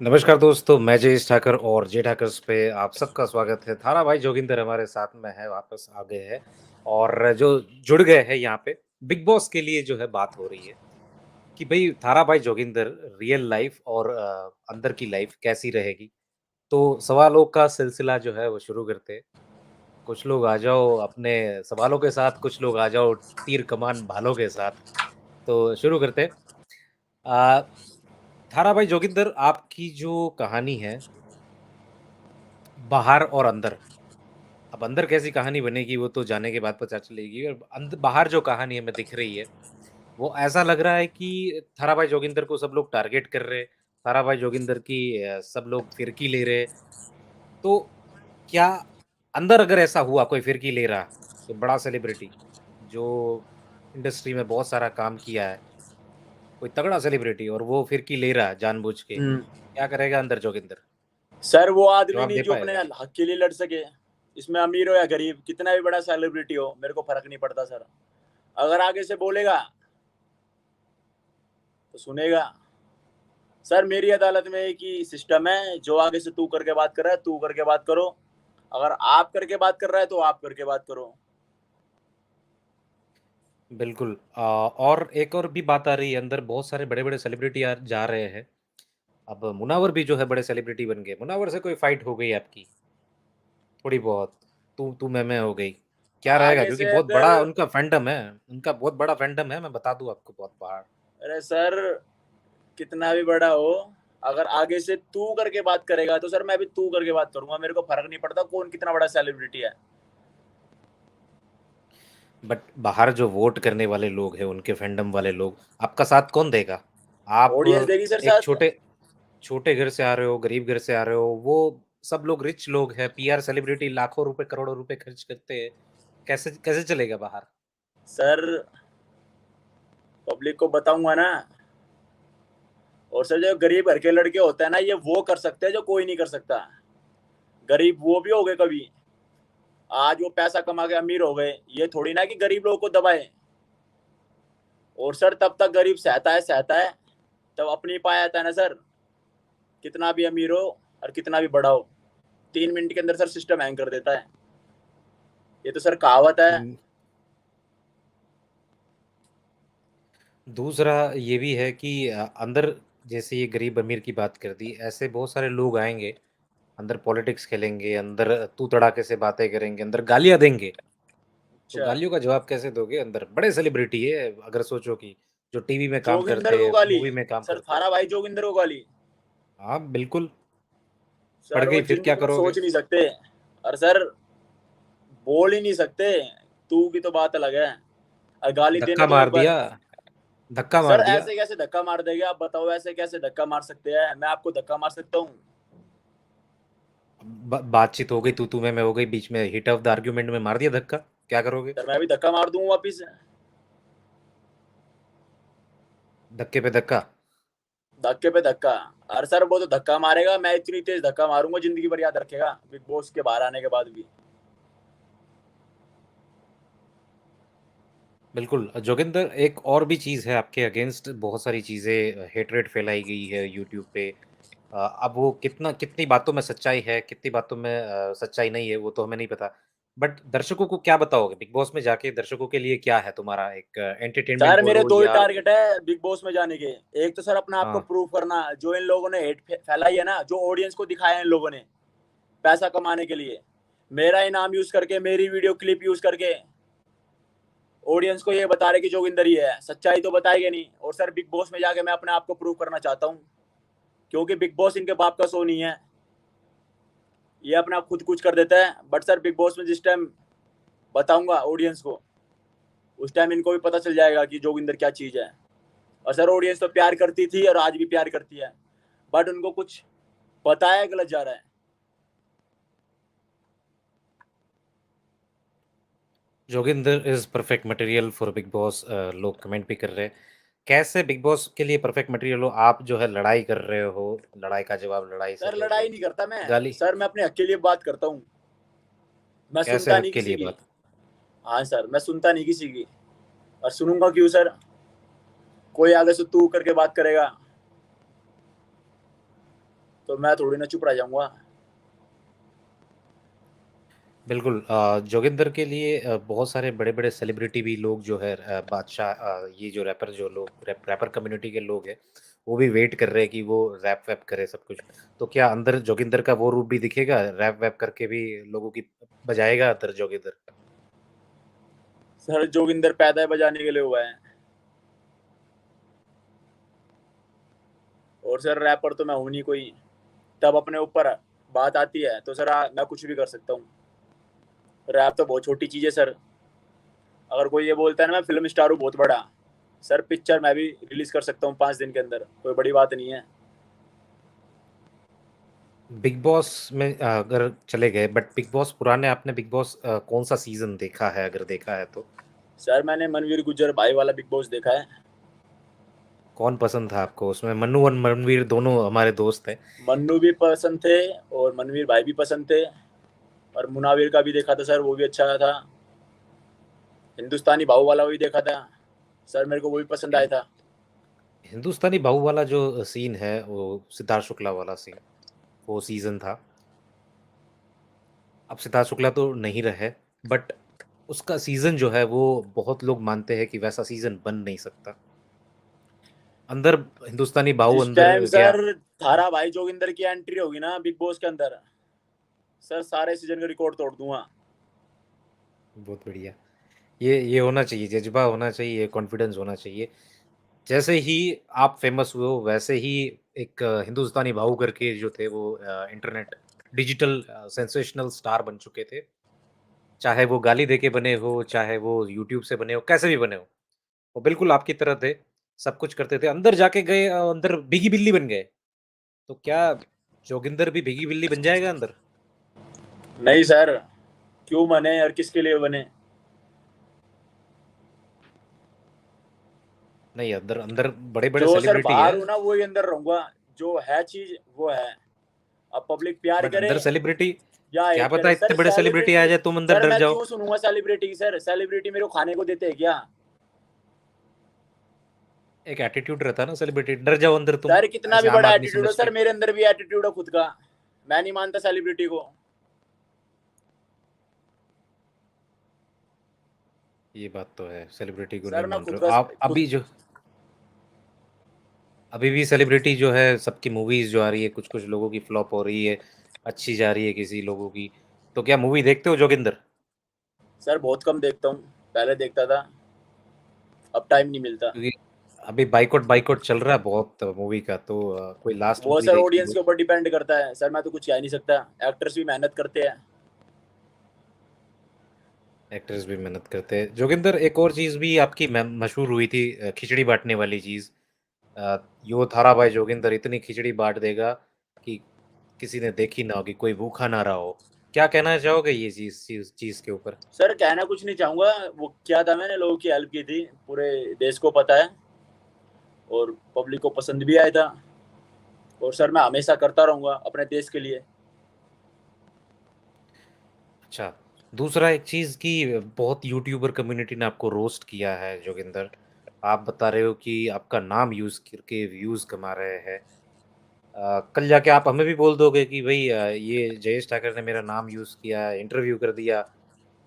नमस्कार दोस्तों, मैं जयेश ठाकर और जे ठाकर्स पे आप सबका स्वागत है। थारा भाई जोगिंदर हमारे साथ में है, वापस आ गए हैं और जो जुड़ गए हैं यहाँ पे, बिग बॉस के लिए जो है बात हो रही है कि भई थारा भाई जोगिंदर रियल लाइफ़ और अंदर की लाइफ़ कैसी रहेगी? तो सवालों का सिलसिला जो है वो शुरू करते हैं। कुछ लोग आ जाओ अपने सवालों के साथ, कुछ लोग आ जाओ तीर कमान भालों के साथ। तो शुरू करते हैं। अ, थारा भाई जोगिंदर आपकी जो कहानी है बाहर और अंदर। अब अंदर कैसी कहानी बनेगी वो तो जाने के बाद पता चलेगी और बाहर जो कहानी हमें दिख रही है, वो ऐसा लग रहा है कि थाराभाई जोगिंदर को सब लोग टारगेट कर रहे हैं। थाराभाई जोगिंदर की सब लोग फिरकी ले रहे हैं। तो क्या अंदर अगर ऐसा हुआ कोई फिरकी ले रहा, कोई बड़ा सेलिब्रिटी जो इंडस्ट्री में बहुत सारा काम किया है, कोई तगड़ा सेलिब्रिटी और वो फिरकी ले रहा है जानबूझ के, हुँ। क्या करेगा अंदर जोगिंदर? सर वो आदमी जवाब नहीं दे जो अपने पाएगा? हक के लिए लड़ सके। इसमें अमीर हो या गरीब, कितना भी बड़ा सेलिब्रिटी हो, मेरे को फ़र्क नहीं पड़ता सर। अगर आगे से बोलेगा, तो सुनेगा। सर मेरी अदालत में एक ही सिस्टम है, जो आगे से तू करके बात कर रहा है, तू करके बात करो। अगर आप करके बात कर रहा है, तो आप करके बात करो। बिल्कुल और एक और भी बात आ रही है अंदर बहुत सारे बड़े-बड़े सेलिब्रिटी जा रहे हैं। अब मुनावर भी जो है बड़े सेलिब्रिटी बन गए। मुनावर से कोई फाइट हो गई आपकी, थोड़ी बहुत, तू मैं हो गई। क्या रहेगा? आगे क्योंकि से बहुत अगर बड़ा उनका फैंडम है, उनका बहुत बड़ा फैंडम है, मैं बता दूँ आपको बहुत बार। अरे सर, कितना भी बड़ा हो, अगर आगे से तू करके बात करेगा, तो सर मैं भी तू करके बात करूँगा। मेरे को फ़र्क नहीं पड़ता कौन कितना बड़ा सेलिब्रिटी है। बट बाहर जो वोट करने वाले लोग हैं, उनके फैंडम वाले लोग, आपका साथ कौन देगा? आप ऑडियंस देगी सर एक साथ। छोटे छोटे घर से आ रहे हो, गरीब घर से आ रहे हो, वो सब लोग रिच लोग हैं, पीआर सेलिब्रिटी लाखों रुपए, करोड़ों रुपए खर्च करते हैं। कैसे कैसे चलेगा बाहर? सर पब्लिक को बताऊंगा ना। और सर जो गरीब घर के लड़के होते हैं ना, ये वो कर सकते हैं जो कोई नहीं कर सकता। गरीब वो भी हो गए कभी। आज वो पैसा कमा के अमीर हो गए, ये थोड़ी ना कि गरीब लोगों को दबाए। और सर तब तक गरीब सहता है तब अपनी पाया जाता है ना सर। कितना भी अमीर हो और कितना भी बड़ा हो, 3 मिनट के अंदर सर सिस्टम हैंग कर देता है। ये तो सर कहावत है। दूसरा ये भी है कि अंदर जैसे ये गरीब-अमीर की बात कर दी, ऐसे बहुत सारे लोग आएँगे, अंदर पॉलिटिक्स खेलेंगे, अंदर तू-तड़ाके से बातें करेंगे, अंदर गालियाँ देंगे। तो अच्छा, गालियों का जवाब कैसे दोगे अंदर? बड़े सेलिब्रिटी है अगर सोचो कि जो टीवी में काम जोगिंदर करते को हैं, गाली। मूवी में काम सर करते हैं। थारा भाई जोगिंदर को गाली। हाँ, बिल्कुल, पड़ सर वो गई फिर क्या जिंदगी में करोगे? सोच नहीं सकते। और सर बोल ही नहीं सकते। तू की तो बात अलग है। और गाली देने धक्का दो मार एक बार। दिया धक्का सर मार दिया। ऐसे कैसे धक्का मार देंगे? आप बताओ, ऐसे कैसे धक्का मार सकते हैं? मैं आपको धक्का मार सकता हूँ? बातचीत हो गई, तू-तू मैं हो गई, बीच में हीट ऑफ द आर्गुमेंट में मार दिया धक्का, क्या करोगे? सर मैं भी धक्का मार दूँ वापिस। धक्के पे धक्का। धक्के पे धक्का। अरे सर वो तो धक्का मारेगा, मैं इतनी तेज धक्का मारूंगा जिंदगी भर याद रखेगा, बिग बॉस के बाहर आने के बाद भी। बिल्कुल, जोगिंदर एक और भी चीज़ है आपके अगेंस्ट बहुत सारी चीज़ें हेट्रेड फैलाई गई है यूट्यूब पे। अब वो कितनी बातों में सच्चाई है, कितनी बातों में सच्चाई नहीं है, वो तो हमें नहीं पता। बट दर्शकों को क्या बताओगे? बिग बॉस में जाके दर्शकों के लिए क्या है तुम्हारा एक एंटरटेनमेंट सर मेरे बोलो दो ही या टारगेट है बिग बॉस में जाने के। एक तो सर अपने आप को हाँ, प्रूव करना, जो इन लोगों ने हेट फैलाई है ना, जो ऑडियंस को दिखाया है इन लोगों ने पैसा कमाने के लिए, मेरा ही नाम यूज करके, मेरी वीडियो क्लिप यूज करके ऑडियंस को ये बता रहे कि जोगिंदर ही है। सच्चाई तो बताएंगे नहीं। और सर बिग बॉस में जाके मैं अपने आप को प्रूव करना चाहता हूँ, क्योंकि बिग बॉस इनके बाप का शो नहीं है। ये अपना खुद कुछ कर देता है। बट सर बिग बॉस में जिस टाइम बताऊंगा ऑडियंस को, उस टाइम इनको भी पता चल जाएगा कि जोगिंदर क्या चीज है। और सर ऑडियंस तो प्यार करती थी और आज भी प्यार करती है, बट उनको कुछ पता है गलत जा रहा है। Joginder is perfect material for big boss लोग कमेंट भी कर रहे हैं। कैसे बिग बॉस के लिए परफेक्ट मटेरियल हो? आप जो है लड़ाई कर रहे हो, लड़ाई का जवाब लड़ाई से सर दोगे। लड़ाई नहीं करता मैं। गाली सर मैं अपने हक के लिए बात करता हूँ। मैं कैसे सुनता हक नहीं के किसी लिए की। बात? हाँ सर, मैं सुनता नहीं किसी की। और सुनूंगा क्यों सर? कोई आगे से तू करके बात करेगा। तो मैं थोड़ी ना चुप रह जाऊंगा। बिल्कुल जोगिंदर के लिए बहुत सारे बड़े-बड़े सेलिब्रिटी भी लोग जो है बादशाह ये जो रैपर जो लोग रैपर कम्युनिटी के लोग हैं, वो भी वेट कर रहे हैं कि वो रैप वैप करे सब कुछ। तो क्या अंदर जोगिंदर का वो रूप भी दिखेगा? रैप वैप करके भी लोगों की बजाएगा अंदर जोगिंदर? सर जोगिंदर पैदा ही बजाने के लिए हुआ है। और सर रैपर तो मैं हूं नहीं कोई। तब अपने ऊपर बात आती है तो सर मैं कुछ भी कर सकता हूँ। रैप तो बहुत छोटी चीज है सर। अगर कोई ये बोलता है ना मैं फिल्म स्टार हूँ बहुत बड़ा, सर पिक्चर मैं भी रिलीज कर सकता हूँ 5 दिन के अंदर, कोई बड़ी बात नहीं है। बिग बॉस में अगर चले गए बट बिग बॉस पुराने आपने बिग बॉस कौन-सा सीज़न देखा है अगर देखा है तो? सर मैंने मनवीर गुज्जर भाई वाला बिग बॉस देखा है। कौन पसंद था आपको उसमें? मन्नू और मनवीर दोनों हमारे दोस्त हैं। मन्नू भी पसंद थे और मनवीर भाई भी पसंद थे। और मुनाविर का भी देखा था सर, वो भी अच्छा था। हिंदुस्तानी भाऊ वाला भी देखा था सर, मेरे को वो भी पसंद आया था। हिंदुस्तानी बाहु वाला जो सीन है, वो सिद्धार्थ शुक्ला वाला सीन, वो सीज़न था। अब सिद्धार्थ शुक्ला तो नहीं रहे, बट उसका सीज़न जो है, वो बहुत लोग मानते हैं कि वैसा सीज़न बन नहीं सकता। अंदर हिंदुस्तानी बाहु जिस अंदर टाइम गया। सर थारा भाई जोगिंदर की एंट्री होगी ना बिग बॉस के अंदर, सर सारे सीजन का रिकॉर्ड तोड़ दूंगा। बहुत बढ़िया। ये होना चाहिए, जज़्बा होना चाहिए, कॉन्फिडेंस होना चाहिए। जैसे ही आप फ़ेमस हुए हो, वैसे ही एक हिंदुस्तानी बाहु करके जो थे, वो इंटरनेट डिजिटल सेंसेशनल स्टार बन चुके थे। चाहे वो गाली देके बने हो, चाहे वो यूट्यूब से बने हो, कैसे भी बने हो। वो बिल्कुल आपकी तरह थे, सब कुछ करते थे। अंदर जाके गए अंदर भीगी बिल्ली बन गए। तो क्या जोगिंदर भी भीगी बिल्ली बन जाएगा अंदर? नहीं सर, क्यों बने और किसके लिए बने? नहीं, अंदर अंदर बड़े-बड़े जो सर सेलिब्रिटी बाहर हैं, हूं ना वही अंदर रहूंगा। जो है चीज वो है। अब पब्लिक प्यार बट करे अंदर सेलिब्रिटी या क्या हेट पता करे, इतने सर बड़े सेलिब्रिटी आ सेलिब्रिटी। जाए, तुम अंदर सर डर मैं जाओ। क्यों सुनूंगा सेलिब्रिटी की? सर सेलिब्रिटी मेरे को खाने को देते हैं क्या? एक एटीट्यूड रहता है ना सेलिब्रिटी, डर जाओ अंदर तुम, सर कितना ऐसे भी आम बड़ा आदमी एटीट्यूड हो समझ सर, के। मेरे अंदर भी एटीट्यूड है खुद का। मैं नहीं मानता सेलिब्रिटी को। ये बात तो है, सेलिब्रिटी को नहीं सर मैं मान खुद रहे हो। का आप खुद। अभी भी सेलिब्रिटी जो है, सबकी मूवीज़ जो आ रही है, कुछ-कुछ लोगों की फ्लॉप हो रही है, अच्छी जा रही है किसी लोगों की। तो क्या मूवी देखते हो जोगिंदर? सर बहुत कम देखता हूँ, पहले देखता था, अब टाइम नहीं मिलता। क्योंकि अभी बायकॉट बायकॉट चल रहा है बहुत मूवी का, तो कोई लास्ट वो मूवी सर देखी ऑडियंस हो? के ऊपर डिपेंड करता है सर, मैं तो कुछ कह नहीं सकता। एक्टर्स भी मेहनत करते हैं। एक्टर्स भी मेहनत करते हैं। जोगिंदर एक और चीज़ भी आपकी मशहूर हुई थी, खिचड़ी बाँटने वाली चीज़। यो थारा भाई जोगिंदर इतनी खिचड़ी बाँट देगा कि किसी ने देखी ना होगी, कोई भूखा ना रहा हो। क्या कहना चाहोगे ये चीज़ के ऊपर? सर कहना कुछ नहीं चाहूंगा। वो क्या था, मैंने लोगों की हेल्प की थी, पूरे देश को पता है। और पब्लिक को पसंद भी आया था। और सर मैं हमेशा करता रहूंगा अपने देश के लिए। अच्छा, दूसरा एक चीज़ कि बहुत यूट्यूबर कम्युनिटी ने आपको रोस्ट किया है जोगिंदर। आप बता रहे हो कि आपका नाम यूज़ करके व्यूज़ कमा रहे हैं। कल जाके आप हमें भी बोल दोगे कि भई ये जयेश ठाकर ने मेरा नाम यूज़ किया, इंटरव्यू कर दिया।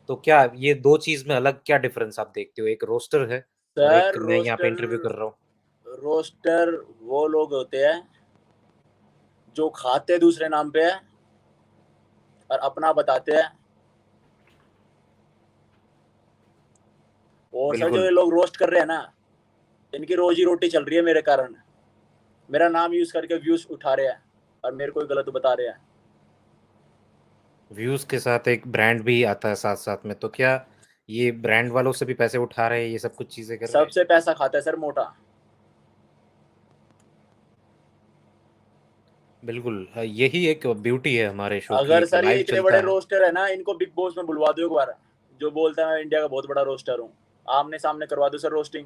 तो क्या ये 2 चीज़ में अलग क्या डिफ़रेंस आप देखते हो? एक रोस्टर है और सर एक मैं यहाँ पे इंटरव्यू कर रहा हूँ। रोस्टर वो लोग होते हैं जो खाते दूसरे नाम पे है और अपना बताते हैं। और सर जो बिल्कुल, ये लोग रोस्ट कर रहे हैं ना, इनकी रोजी रोटी चल रही है मेरे कारण। मेरा नाम यूज करके व्यूज उठा रहे हैं और मेरे को गलत बता रहे हैं। व्यूज़ के साथ एक ब्रांड भी आता है साथ-साथ में। तो क्या ये ब्रांड वालों से भी पैसे उठा रहे हैं, ये सब कुछ चीज़ें कर रहे हैं? सबसे पैसा खाता है सर मोटा। बिल्कुल, यही एक ब्यूटी है हमारे शो की, अगर एक सर ये लाइव इतने चलता बड़े है। रोस्टर है ना, इनको बिग बॉस में बुलवा दो एक बार। जो बोलता है मैं इंडिया का बहुत बड़ा रोस्टर हूँ, आमने सामने करवा दो सर रोस्टिंग।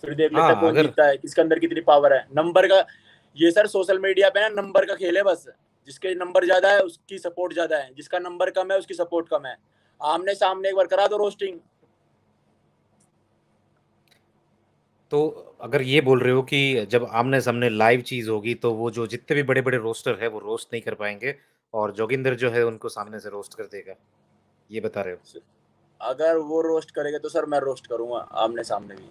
फिर देख लेते हैं हाँ, कौन अगर जीतता है, किसके अंदर कितनी पावर है। नंबर का ये सर सोशल मीडिया पे ना नंबर का खेल है बस। जिसके नंबर ज्यादा है उसकी सपोर्ट ज्यादा है, जिसका नंबर कम है उसकी सपोर्ट कम है। आमने सामने एक बार करा दो रोस्टिंग। तो अगर ये बोल रहे हो कि जब आमने-सामने लाइव चीज़ होगी तो वो जो जितने भी बड़े-बड़े रोस्टर हैं वो रोस्ट नहीं कर पाएँगे और जोगिंदर जो है उनको सामने से रोस्ट कर देगा, ये बता रहे हो? अगर वो रोस्ट करेगा तो सर मैं रोस्ट करूँगा आमने-सामने भी।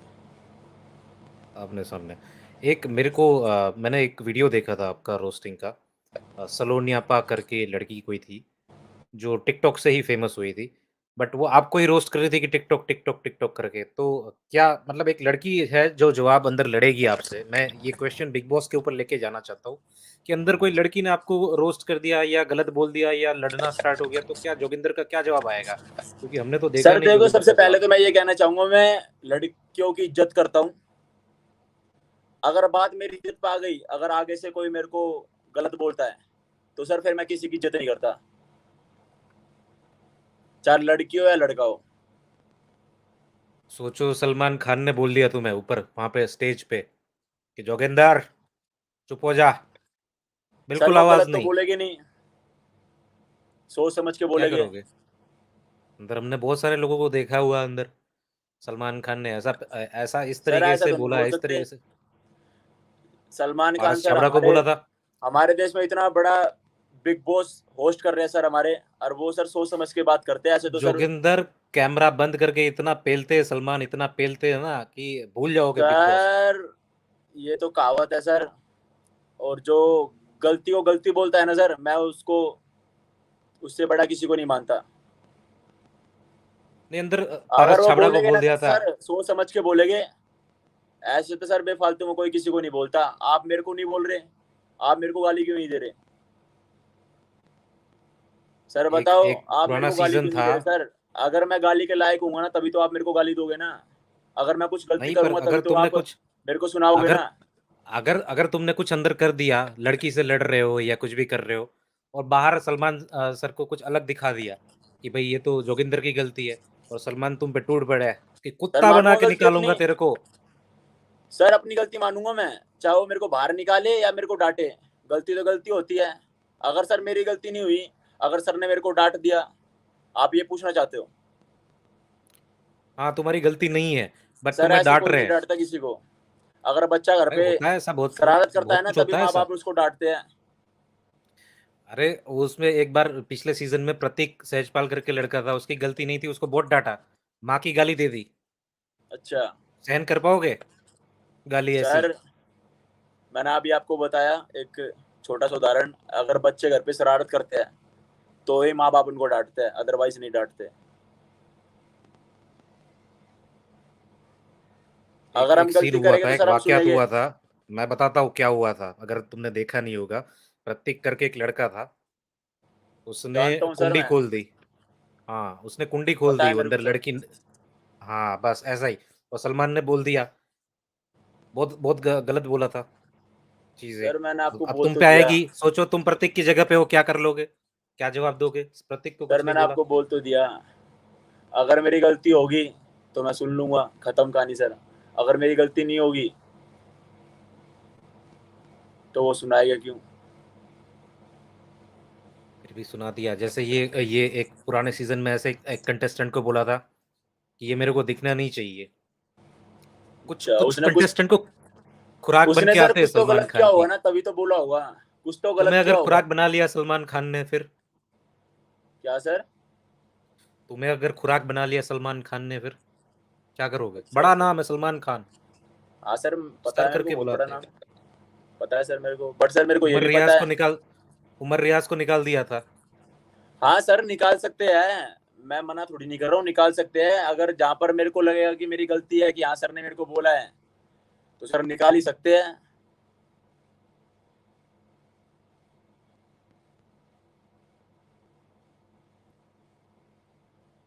आमने-सामने। एक मेरे को मैंने एक वीडियो देखा था आपका रोस्टिंग का सलोनी-आपा करके लड़की कोई थी, जो टिकटॉक से ही फ़ेमस हुई थी। बट वो आपको ही रोस्ट कर रही थी कि टिकटॉक, टिकटॉक, टिकटॉक करके। तो क्या मतलब एक लड़की है जो जवाब अंदर लड़ेगी आपसे, मैं ये क्वेश्चन बिग बॉस के ऊपर लेके जाना चाहता हूँ, कि अंदर कोई लड़की ने आपको रोस्ट कर दिया या गलत बोल दिया या लड़ना स्टार्ट हो गया, तो क्या जोगिंदर का क्या जवाब आएगा? क्योंकि हमने तो देखा सर नहीं देखो, जोगिंदर सबसे का पहले जवाब। तो मैं ये कहना चाहूँगा, मैं लड़कियों की इज़्ज़त करता हूँ। अगर बात मेरी इज़्ज़त पे आ गई, अगर आगे से कोई मेरे को गलत बोलता है, तो सर फिर मैं किसी की इज़्ज़त नहीं करता। चाहे लड़की हो या लड़का हो। सोचो सलमान खान ने बोल दिया तुम्हें ऊपर वहाँ पे स्टेज पे कि जोगिंदर चुप हो जा, सर बिल्कुल वो आवाज़ गलत तो नहीं, बोलेगे नहीं, सोच समझ के क्या बोलेगे। करोगे? अंदर हमने बहुत सारे लोगों को देखा हुआ अंदर, सलमान खान ने ऐसा इस सर तरीके ऐसा से तो नहीं बोला बोल है, इस सकते। तरीके से सलमान खान पारस सर छाबड़ा को हमारे बोला था, हमारे देश में इतना बड़ा बिग बॉस होस्ट कर रहे हैं सर हमारे, और वो सर सोच समझ के बात करते हैं, ऐसे तो सर। जोगिंदर कैमरा बंद करके इतना पेलते हैं सलमान, इतना पेलते हैं ना कि भूल जाओगे बिग बॉस। सर ये तो कहावत है सर। और जो गलती को गलती बोलता है ना सर, मैं उसको उससे बड़ा किसी को नहीं मानता। नहीं अंदर अगर पारस वो छाबड़ा को बोलेंगे बोल ना दिया था। सर, सोच समझ के बोलेंगे। ऐसे तो सर बेफालतू में कोई किसी को नहीं बोलता। आप मेरे को नहीं बोल रहे, आप मेरे को गाली क्यों नहीं दे रहे? सर एक बताओ, एक आप मेरे पुराना को गाली सीज़न क्यों नहीं था, दे रहे सर? अगर मैं गाली के लायक हूँगा ना, तभी तो आप मेरे को गाली दोगे ना। अगर मैं कुछ गलती नहीं पर करूंगा तभी अगर तो तुमने आप कुछ मेरे को सुनाओगे अगर ना। अगर अगर तुमने कुछ अंदर कर दिया, लड़की से लड़ रहे हो या कुछ भी कर रहे हो और बाहर सलमान सर को कुछ अलग दिखा दिया कि भई ये तो जोगिंदर की गलती है और सलमान तुम पे टूट पड़ा है कि सर कुत्ता बना मानूंगा के गलती निकालूँगा अपनी। तेरे को। सर अपनी गलती मानूंगा मैं, चाहे वो मेरे को बाहर निकाले या मेरे को डांटे। गलती तो गलती होती है। अगर सर मेरी गलती नहीं हुई, अगर सर ने मेरे को डांट दिया, आप ये पूछना चाहते हो? हाँ, तुम्हारी गलती नहीं है, बट सर तुम्हें ऐसे डाँट कोई रहे नहीं हैं। डांटता किसी को। अगर बच्चा घर अरे पे होता है ऐसा शरारत करता है बहुत ना, कुछ तभी होता है माँ ऐसा। बाप उसको डांटते हैं। अरे उसमें एक बार पिछले सीज़न में प्रतीक सहजपाल करके लड़का था, उसकी गलती नहीं थी, उसको बहुत डाँटा, माँ की गाली दे दी। अच्छा सहन कर पाओगे गाली ऐसी? सर, मैंने अभी आपको बताया एक छोटा सा उदाहरण। अगर बच्चे घर पे शरारत करते हैं, तो ही माँ बाप उनको डांटते हैं, अदरवाइज नहीं डांटते। एक अगर हम एक सीन गलती हुआ करेंगे था, तो एक सर हम वाक़यात सुनेंगे। हुआ था, मैं बताता हूँ क्या हुआ था, अगर तुमने देखा नहीं होगा। प्रतीक करके एक लड़का था, उसने जानता हूँ सर कुंडी मैं। खोल दी। हाँ, उसने कुंडी खोल पता दी, है वो मेरे को अंदर सर। लड़की हाँ, बस ऐसा ही और सलमान ने बोल दिया, बहुत बहुत ग गलत बोला था चीज़ें। सर मैंने आपको अब बोल तुम तो पे दिया। आएगी, सोचो तुम प्रतीक की जगह पे हो, क्या कर लोगे? क्या जवाब दोगे? प्रतीक तो सर कुछ नहीं मैंने बोला। आपको बोल तो दिया। अगर मेरी गलती होगी तो मैं सुन लूंगा, खत्म कहानी सर। अगर मेरी गलती नहीं होगी तो वो सुनाएगा क्यों? फिर भी सुना दिया। जैसे ये एक पुराने सीज़न में ऐसे एक कंटेस्टेंट को बोला था कि ये मेरे को दिखना नहीं चाहिए। कुछ अच्छा, कुछ उसने कुछ कंटेस्टेंट को खुराक बन उसने के सर आते हैं कुछ तो सलमान गलत किया खान होगा की। ना, तभी तो बोला होगा। कुछ तो गलत तुम्हें किया अगर होगा। खुराक बना लिया सलमान खान ने फिर? क्या सर? तुम्हें अगर खुराक बना लिया सलमान खान ने फिर? क्या करोगे? अच्छा बड़ा अच्छा। नाम है सलमान खान, हाँ सर, पता सर है मेरे को, करके बहुत बड़ा बुलाते नाम हैं। है। पता है सर मेरे को, बट सर मेरे को ये उमर भी पता रियाज को है। निकाल उमर रियाज को निकाल दिया था। हाँ सर, निकाल सकते हैं। मैं मना थोड़ी नहीं कर रहा हूँ, निकाल सकते हैं। अगर जहाँ पर मेरे को लगेगा कि मेरी गलती है, कि हाँ सर ने मेरे को बोला है, तो सर निकाल ही सकते हैं।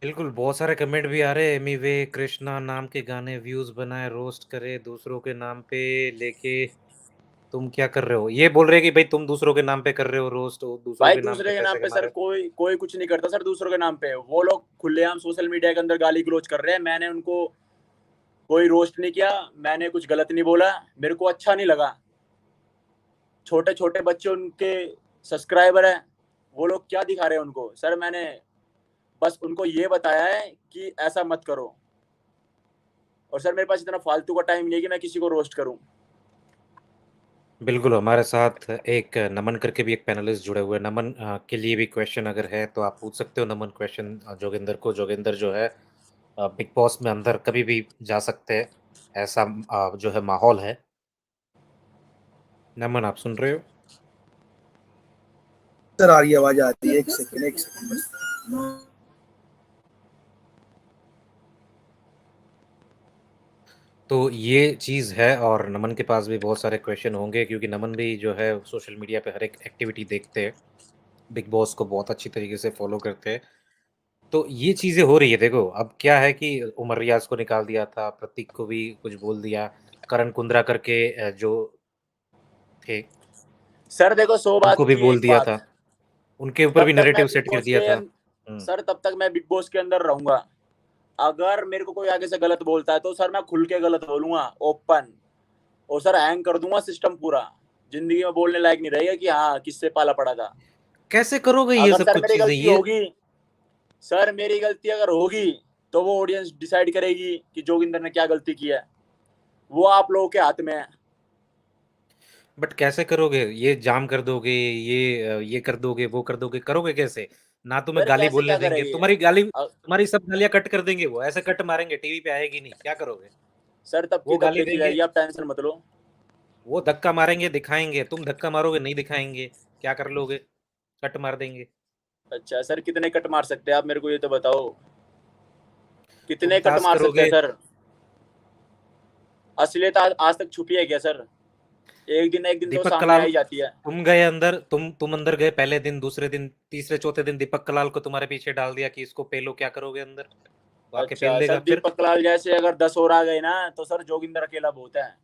बिल्कुल, बहुत सारे कमेंट भी आ रहे हैं, एमी वे कृष्णा नाम के गाने व्यूज़ बनाए, रोस्ट करे दूसरों के नाम पे लेके तुम क्या कर रहे हो? ये बोल रहे हैं कि भाई तुम दूसरों के नाम पे कर रहे हो रोस्ट, दूसरों भाई के नाम पे दूसरे के नाम पैसे पे कमा सर रहे हो। कोई कोई कुछ नहीं करता सर। दूसरों के नाम पे वो लोग खुलेआम सोशल मीडिया के अंदर गाली गलौज कर रहे हैं। मैंने उनको कोई रोस्ट नहीं किया, मैंने कुछ गलत नहीं बोला, मेरे को अच्छा नहीं लगा। छोटे छोटे बच्चे उनके सब्सक्राइबर हैं, वो लोग क्या दिखा रहे हैं उनको? सर मैंने बस उनको ये बताया है कि ऐसा मत करो, और सर मेरे पास इतना फालतू का टाइम नहीं है कि मैं किसी को रोस्ट करूं। बिल्कुल, हमारे साथ एक नमन करके भी एक पैनलिस्ट जुड़े हुए हैं। नमन के लिए भी क्वेश्चन अगर है तो आप पूछ सकते हो नमन क्वेश्चन जोगिंदर को। जोगिंदर जो है बिग बॉस में अंदर कभी भी जा सकते हैं, ऐसा जो है माहौल है। नमन आप सुन रहे हो? सर आ रही आवाज आ रही है, एक सेकंड बस। तो ये चीज़ है और नमन के पास भी बहुत सारे क्वेश्चन होंगे क्योंकि नमन भी जो है सोशल मीडिया पे हर एक एक्टिविटी देखते हैं। बिग बॉस को बहुत अच्छी तरीके से फ़ॉलो करते हैं। तो ये चीज़ें हो रही है देखो, अब क्या है कि उमर रियाज़ को निकाल दिया था, प्रतीक को भी कुछ बोल दिया, करण कुंद्रा करके जो थे, सर देखो 100 बात उनको भी की बोल एक दिया बात, था। उनके ऊपर तब भी तक मैं नैरेटिव बिग सेट कर बॉस दिया के था। हुँ, सर तब तक मैं बिग बॉस के अंदर रहूंगा। अगर मेरे को कोई आगे से गलत बोलता है तो सर मैं खुल के गलत बोलूंगा, ओपन। और सर हैंग कर दूंगा सिस्टम पूरा। जिंदगी में बोलने लायक नहीं रहेगा कि हाँ किससे पाला पड़ा था। कैसे करोगे ये अगर सब सर कुछ मेरी चीज़ें? गलती ये होगी, सर मेरी गलती अगर होगी तो वो ऑडियंस डिसाइड करेगी कि जोगिंदर ने क्या गलती की है। वो आप लोगों के हाथ में है। बट कैसे करोगे? ये जाम कर दोगे, ये कर दोगे, वो कर दोगे, करोगे कैसे? ना तुम्हें सर गाली कैसे बोलने क्या देंगे, करेंगे? तुम्हारी सब गालियाँ कट कर देंगे वो, ऐसे कट मारेंगे टीवी पे आएगी नहीं, क्या करोगे? सर तब की वो तब गाली देखी देंगे, जाएगी, आप टेंशन मत लो। वो धक्का मारेंगे, दिखाएँगे, तुम धक्का मारोगे, नहीं दिखाएँगे, क्या कर लोगे? कट मार देंगे। अच्छा सर, कितने कट मार सकते हैं आप मेरे को ये तो बताओ। तुम कितने कट टास्क मार सकते हैं करोगे, सर? असलियत आज तक छुपी है क्या सर? एक दिन तो दीपक सामने आ कलाल ही जाती है। तुम गए अंदर, तुम अंदर गए पहले दिन, दूसरे दिन, तीसरे चौथे दिन दीपक कलाल को तुम्हारे पीछे डाल दिया कि इसको पेलो, क्या करोगे अंदर? वो आके अच्छा पेल सर, देगा फिर। दीपक कलाल जैसे अगर 10 और आ गए ना तो सर जोगिंदर अकेला बहुत है।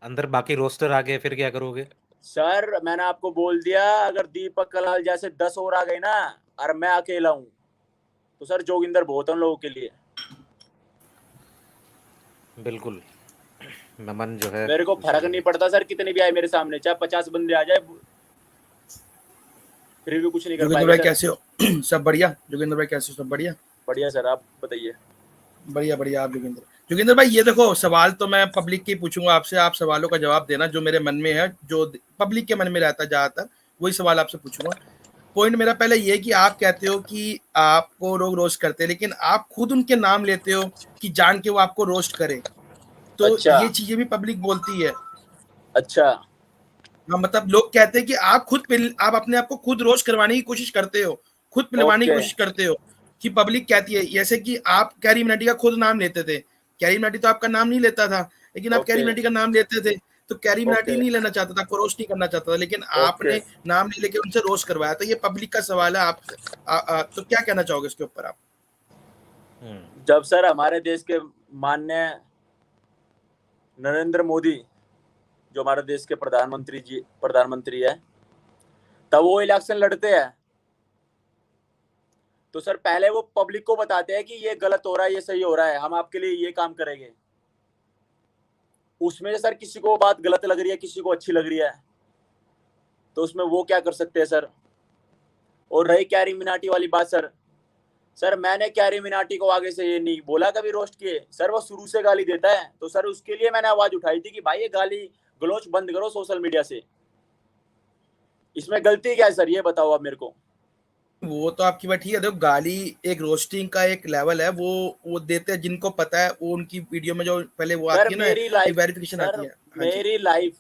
अंदर बाकी रोस्टर आ गए, फिर क्या करोगे? सर मैंने आपको बोल दिया, अगर दीपक कलाल जैसे 10 और आ गए ना और मैं अकेला हूं तो सर जोगिंदर बहुत है उन लोगों के लिए। बिल्कुल, नमन जो है मेरे को फर्क नहीं चलिए। पड़ता सर कितने भी आए मेरे सामने, चाहे 50 बंदे आ जाए, फिर भी कुछ नहीं कर जोगिंद्र पाएंगे भाई सर। कैसे हो? सब बढ़िया। जोगिंद्र भाई कैसे हो? सब बढ़िया। बढ़िया सर, आप बताइए। बढ़िया बढ़िया। आप जोगिंद्र जोगिंद्र भाई, ये देखो, सवाल तो मैं पब्लिक के पूछूंगा आपसे, आप सवालों का जवाब देना जो मेरे मन में है, जो पब्लिक के मन में रहता है ज्यादातर, वही सवाल आपसे पूछूंगा। पॉइंट मेरा पहले ये है कि आप कहते हो कि आपको लोग रोस्ट करते हैं, लेकिन आप खुद उनके नाम लेते हो कि जान के वो आपको रोस्ट करे, तो अच्छा। ये चीजें भी पब्लिक बोलती है। अच्छा। हाँ, मतलब लोग कहते हैं कि आप अपने आप को खुद रोस्ट करवाने की कोशिश करते हो, खुद पिलवाने की ओके। कोशिश करते हो, कि पब्लिक कहती है। जैसे कि आप कैरी मिनाटी का खुद नाम लेते थे। कैरी मिनाटी तो आपका नाम नहीं लेता था, लेकिन आप कैरी ओके। मिनाटी का नाम लेते थे। तो कैरी मिनाटी ओके। नहीं लेना चाहता था, आपको रोस्ट नहीं करना चाहता था, लेकिन ओके। आपने नाम ले लेके उनसे रोस्ट करवाया। तो ये पब्लिक का सवाल है आपसे। तो क्या कहना चाहोगे इसके ऊपर आप? हुँ, जब सर हमारे देश के माननीय नरेंद्र मोदी, जो हमारे देश के प्रधानमंत्री है, तब वो इलेक्शन लड़ते हैं तो सर पहले वो पब्लिक को बताते हैं कि ये गलत हो रहा है, ये सही हो रहा है, हम आपके लिए ये काम करेंगे। उसमें से सर किसी को बात गलत लग रही है, किसी को अच्छी लग रही है, तो उसमें वो क्या कर सकते हैं सर। और रही कैरी मिनाटी वाली बात सर, सर मैंने कैरी मिनाटी को आगे से ये नहीं बोला कभी रोस्ट किए, सर वो शुरू से गाली देता है, तो सर उसके लिए मैंने आवाज उठाई थी कि भाई ये गाली गलोच बंद करो सोशल मीडिया से। इसमें गलती क्या है सर, ये बताओ आप मेरे को। वो तो आपकी बात ठीक है। देखो, गाली एक रोस्टिंग का एक लेवल है, वो देते हैं जिनको पता है। वो उनकी वीडियो में जो पहले वो सर आती है ना, मेरी एक लाइफ, वेरिफिकेशन सर आती है। हाँ जी। मेरी लाइफ,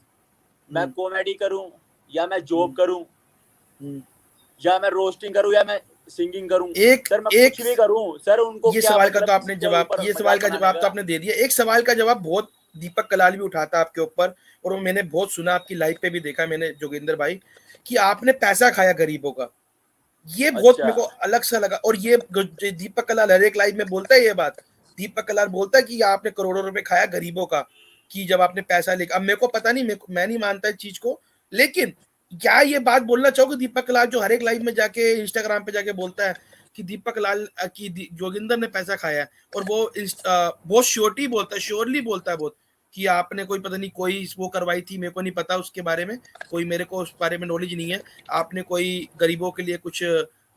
मैं हम्म, कॉमेडी करूं या मैं जॉब हम्म, करूं हम्म। या मैं रोस्टिंग करूं या मैं सिंगिंग करूं, एक सर मैं एक कुछ भी करूं, सर उनको ये क्या सवाल का मतलब तो आपने किसी के जवाब, ऊपर ये सवाल मजाक का बनाने जवाब तो का। आपने दे दिया। एक सवाल का जवाब बहुत दीपक कलाल भी उठाता आपके ऊपर, और वो मैंने बहुत सुना, आपकी लाइव पे भी देखा मैंने जोगिंदर भाई, कि आपने पैसा खाया गरीबों का। ये बहुत अच्छा। मेरे को अलग सा लगा। और ये जो दीपक कलाल हर एक लाइव में बोलता है ये बात। दीपक कलाल बोलता है कि आपने करोड़ों रुपए खाया गरीबों का, कि जब आपने पैसा लेकर। अब मेरे को पता नहीं, मैं नहीं मानता इस चीज को, लेकिन क्या ये बात बोलना चाहोगे दीपक कलाल जो हर एक लाइव में जाके इंस्टाग्राम पे जाके बोलता है कि दीपक कलाल की जोगिंदर ने पैसा खाया है, और वो बहुत श्योरिटी बोलता है, श्योरली बोलता है बहुत, कि आपने कोई पता नहीं कोई वो करवाई थी, मेरे को नहीं पता उसके बारे में, कोई मेरे को उस बारे में नॉलेज नहीं है। आपने कोई गरीबों के लिए कुछ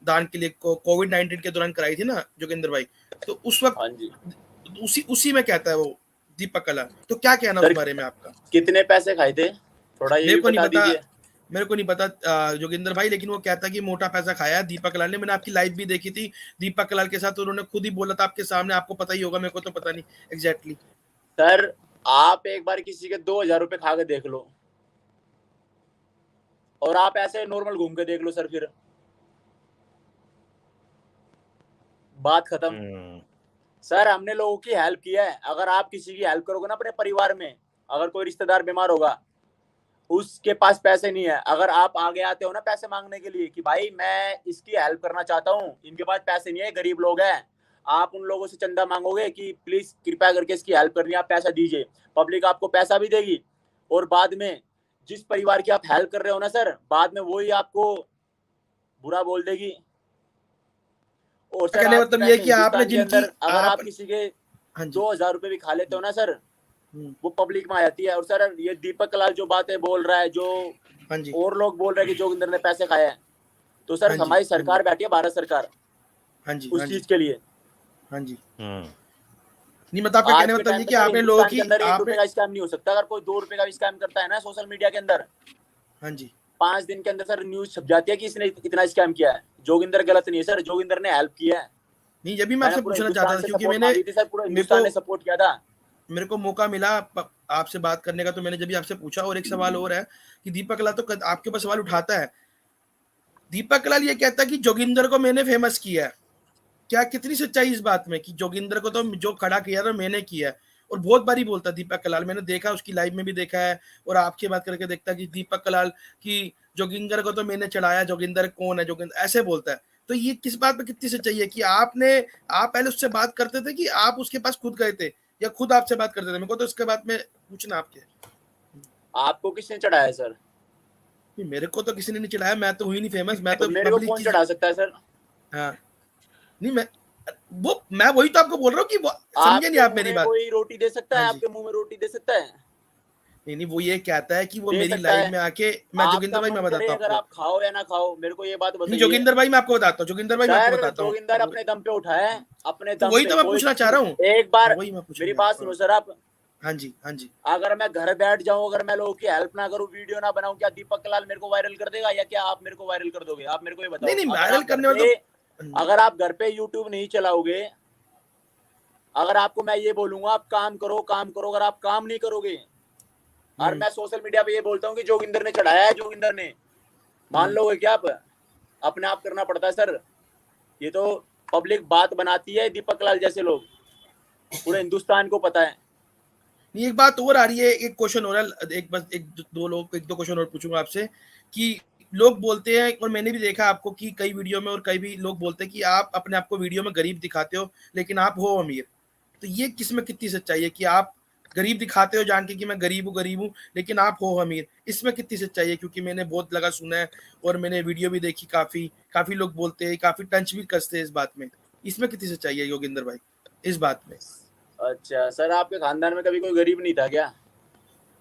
दान के लिए कोविड-19 के दौरान कराई थी ना जोगिंदर भाई, तो उस वक्त हाँ जी उसी में कहता है वो दीपक कलाल। तो क्या कहना सर, उस बारे में आपका? कितने पैसे खाए थे थोड़ा ये मेरे भी को नहीं बता पता, दीजिए। मेरे को नहीं पता जोगिंदर भाई, लेकिन वो कहता कि मोटा पैसा खाया दीपक कलाल ने। मैंने आपकी लाइव भी देखी थी दीपक कलाल के साथ, तो उन्होंने खुद ही बोला था आपके सामने, आपको पता ही होगा, मेरे को तो पता नहीं एग्जैक्टली। सर आप एक बार किसी के 2000 रुपए खा के देख लो, और आप ऐसे नॉर्मल घूम के देख लो सर, फिर बात खत्म। सर हमने लोगों की हेल्प की है, अगर आप किसी की हेल्प करोगे ना अपने परिवार में, अगर कोई रिश्तेदार बीमार होगा, उसके पास पैसे नहीं है, अगर आप आगे आते हो ना पैसे मांगने के लिए कि भाई मैं इसकी हेल्प करना चाहता हूँ, इनके पास पैसे नहीं है, गरीब लोग हैं, आप उन लोगों से चंदा मांगोगे कि प्लीज कृपया करके इसकी हेल्प करनी है, आप पैसा दीजिए, पब्लिक आपको पैसा भी देगी, और बाद में जिस परिवार की आप हेल्प कर रहे हो ना सर, बाद में वही आपको बुरा बोल देगी। और सर कहने आज का के मतलब टाइम ये में कि आपने हिंदुस्तान के जिनकी अंदर अगर आप आप किसी के हाँ जी 2000 रुपए भी खा लेते हो ना सर, वो पब्लिक में आ जाती है। और सर ये दीपक कलाल जो बातें बोल रहा है, जो हाँ जी और लोग बोल रहे हैं कि जोगिंदर ने पैसे खाए हैं, तो सर हाँ जी हमारी हाँ जी सरकार बैठी है, भारत सरकार, हाँ जी उस हाँ जी चीज के लिए। हाँ जी। नहीं मतलब आपका कहने आज का के मतलब टाइम ये में कि सर आपने लोगों हिंदुस्तान के की अंदर 1 रुपए आपने का स्कैम नहीं हो सकता। अगर कोई 2 रुपए का भी स्कैम करता है ना सोशल मीडिया के अंदर, हाँ जी 5 दिन के अंदर सर न्यूज छप जाती है कि इसने इतना स्कैम किया है। जोगिंदर गलत नहीं है सर, जोगिंदर ने हेल्प किया है। नहीं, ये भी मैं मैंने आपसे पूरे पूछना चाहता हिंदुस्तान था से क्योंकि सपोर्ट मैंने मांगी थी सर, पूरे मेरे हिंदुस्तान को ने सपोर्ट किया था। मेरे को मौका मिला आपसे बात करने का, तो मैंने जब भी आपसे पूछा। और एक सवाल और है कि दीपक कलाल तो आपके ऊपर सवाल उठाता है, दीपक कलाल ये कहता है कि जोगिंदर को मैंने फेमस किया है। क्या कितनी सच्चाई इस बात में कि जोगिंदर को तो जो खड़ा किया था मैंने किया है? और बहुत बारी बोलता दीपक कलाल, मैंने देखा उसकी लाइव में भी देखा है और आपकी बात करके देखता कि दीपक कलाल कि जोगिंदर को तो मैंने चढ़ाया, जोगिंदर कौन है, जोगिंदर ऐसे बोलता है। तो ये किस बात पे कितनी सच्चाई है कि आप पहले उससे बात करते थे कि आप उसके पास खुद गए थे या खुद आपसे बात करते थे? मेरे को तो इसके बात में पूछना आपके। आपको किसने चढ़ाया सर? नहीं, मेरे को तो किसी ने नहीं चढ़ाया, मैं तो हुई नहीं फेमस, मैं तो तो मेरे को पब्लिक कौन चीज। चढ़ा सकता है सर? हाँ, नहीं मैं वही तो आपको बोल रहा हूँ कि समझे नहीं आपके आप मुंह मेरी में बात। कोई रोटी दे सकता हाँ है? जी, आपके मुंह में रोटी दे सकता है? नहीं नहीं, वो ये कहता है कि वो दे मेरी सकता लाइव है। में आके, मैं जोगिंदर आपका भाई मन मैं करे बताता हूँ अगर आपको। आप खाओ या ना खाओ, मेरे को ये बात नहीं बताइए। जोगिंदर भाई मैं आपको बताता हूँ, जोगिंदर भाई मैं आपको सर बताता हूँ। जोगिंदर अपने दम पे उठाए, अपने तो दम वही पे तो मैं कोई पूछना चाह रहा हूँ। एक बार वही मैं पूछना मेरी चाह बात रहा सुनो हूँ। सर आप। हाँ जी हाँ जी। अगर मैं घर बैठ जाऊं, अगर मैं लोगों की हेल्प ना करूं, वीडियो ना बनाऊं, क्या दीपक कलाल मेरे को वायरल कर देगा या क्या आप मेरे को वायरल कर दोगे? आप मेरे को ये नहीं बताओ। नहीं, अगर वायरल आप घर करने वाले पे तो अगर आप घर पे यूट्यूब नहीं चलाओगे, अगर आपको मैं ये बोलूंगा आप काम करो काम करो, अगर आप काम नहीं करोगे, और मैं सोशल मीडिया पे ये बोलता हूँ कि जोगिंदर ने चढ़ाया है, जोगिंदर ने, मान लोगे क्या आप? अपने आप करना पड़ता है सर। ये तो पब्लिक बात बनाती है, दीपक कलाल जैसे लोग, पूरे हिंदुस्तान को पता है। नहीं, एक बात और आ रही है, एक क्वेश्चन और है, एक बस एक दो क्वेश्चन और पूछूंगा आपसे कि लोग बोलते हैं, और मैंने भी देखा आपको कि कई वीडियो में और कई भी लोग बोलते हैं कि आप अपने आप को वीडियो में गरीब दिखाते हो लेकिन आप हो अमीर। तो ये किसमें कितनी सच्चाई है कि आप गरीब दिखाते हो जान के कि मैं गरीब हूँ लेकिन आप हो अमीर? इसमें कितनी सच्चाई है? क्योंकि मैंने बहुत लगा सुना है और मैंने वीडियो भी देखी, काफी काफी लोग बोलते हैं, काफी टंच भी कसते हैं इस बात में। इसमें कितनी सच्चाई है योगिंदर भाई इस बात में? अच्छा सर, आपके खानदान में कभी कोई गरीब नहीं था क्या?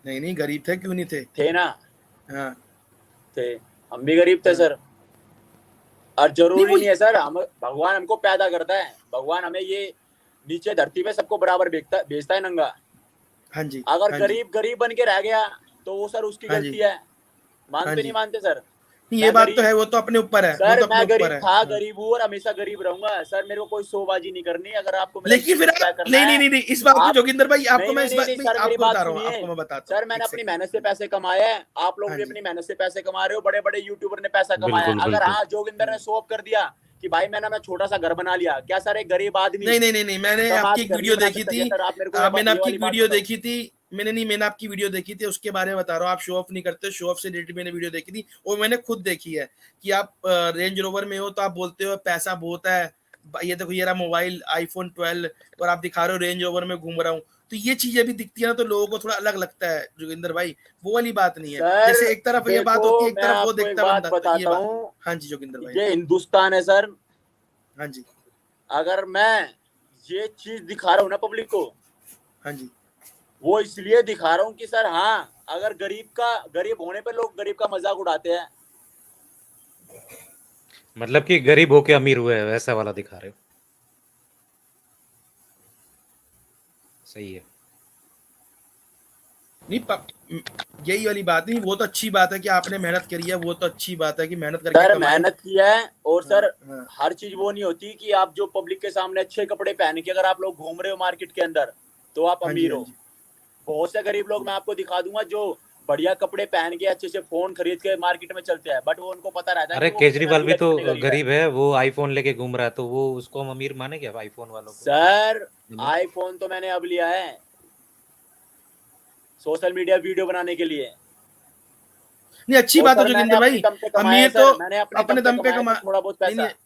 नहीं नहीं, गरीब थे, क्यों नहीं थे? थे ना? हाँ थे। हम भी गरीब थे हाँ। सर। और नहीं जरूरी वो नहीं है सर, हम भगवान हमको पैदा करता है, भगवान हमें ये नीचे धरती पे सबको बराबर भेजता है नंगा। हाँ जी अगर हाँ जी गरीब गरीब बन के रह गया तो वो सर उसकी हाँ गलती जी है। हाँ मानते नहीं जी। मानते सर? नहीं, ये मैं बात तो गरीब है, वो तो अपने ऊपर है, वो सर तो अपने मैं ऊपर गरीब है। था, हाँ। गरीब हूँ और हमेशा गरीब रहूंगा सर। मेरे को कोई शोबाजी नहीं करनी। अगर आपको मेरा लेकिन फिर डिसरिस्पेक्ट आप करना नहीं नहीं है, नहीं नहीं, इस बात में आप जोगिंदर भाई आपको नहीं मैं नहीं इस नहीं बात नहीं में सर, मेरी आपको बात बता रहा हूँ, सुनिए। आपको मैं बताता हूँ, सर मैंने एक अपनी सेकंड। मेहनत से पैसे कमाए हैं, आप लोग हाँ भी जी अपनी मेहनत से पैसे कमा रहे हो, बड़े बड़े यूट्यूबर ने पैसा कमाया है। बिल्कुल, अगर बिल्कुल। हाँ जोगिंदर ने शो ऑफ कर दिया कि भाई मैं छोटा सा घर बना लिया, क्या सर एक गरीब आदमी नहीं नहीं नहीं नहीं, मैंने कमा आपकी के एक घर नहीं वीडियो बना देखी सकता थी। क्या? सर आप मेरे को ये वाली बात बताओ। मैंने आपकी वीडियो देखी थी, उसके बारे में बता रहा हूँ। आप शो ऑफ नहीं करते, शो ऑफ से रिलेटेड मैंने वीडियो देखी थी और मैंने खुद देखी है कि आप रेंज रोवर में हो तो आप बोलते हो पैसा बहुत है, ये देखो ये रहा मोबाइल आईफोन 12 और आप दिखा रहे हो रेंज रोवर में घूम रहा हूँ। तो ये चीजें भी दिखती है ना, तो लोगों को थोड़ा अलग लगता है जोगिंदर भाई, वो वाली बात नहीं है। सर जैसे एक तरफ ये बात देखो, होती है, एक मैं तरफ वो आपको एक देखता बात बंदा, तो ये बताता बात। हूँ। हाँ जी जोगिंदर भाई। ये हिंदुस्तान है सर। हाँ जी अगर मैं ये चीज दिखा रहा हूँ ना पब्लिक को, हाँ जी वो इसलिए दिखा रहा हूँ कि सर हाँ, अगर गरीब होने पे लोग गरीब का मजाक उड़ाते हैं। मतलब कि गरीब होके अमीर हुए हैं वैसा वाला दिखा रहे हो। सही है। नहीं यही वाली बात नहीं, वो तो अच्छी बात है कि आपने मेहनत करी है, वो तो अच्छी बात है कि मेहनत करके सर कमाए। मेहनत किया है, और हाँ, सर हाँ। हर चीज वो नहीं होती कि आप जो पब्लिक के सामने अच्छे कपड़े पहन के अगर आप लोग घूम रहे हो मार्केट के अंदर तो आप हाँ जी, अमीर हाँ हो। जी। बहुत से गरीब लोग मैं आपको दिखा दूंगा जो बढ़िया कपड़े पहन के अच्छे से फोन खरीद के मार्केट में चलते हैं, बट वो उनको पता रहता है कि अरे वो कितने केजरीवाल अमीर भी है तो कितने गरीब है। गरीब है, वो आईफोन लेके घूम रहा है, तो वो उसको हम अमीर माने क्या आईफोन वालों को? सर नहीं। आईफोन तो मैंने अब लिया है सोशल मीडिया वीडियो बनाने के लिए। नहीं, अच्छी और बात है सर मैंने जोगिंदर अपने भाई। दम पे कमाया है अमीर तो सर, मैंने अपने दम अपने पे दम पे कमाया है कमा, सर थोड़ा बहुत नहीं नहीं, पैसा।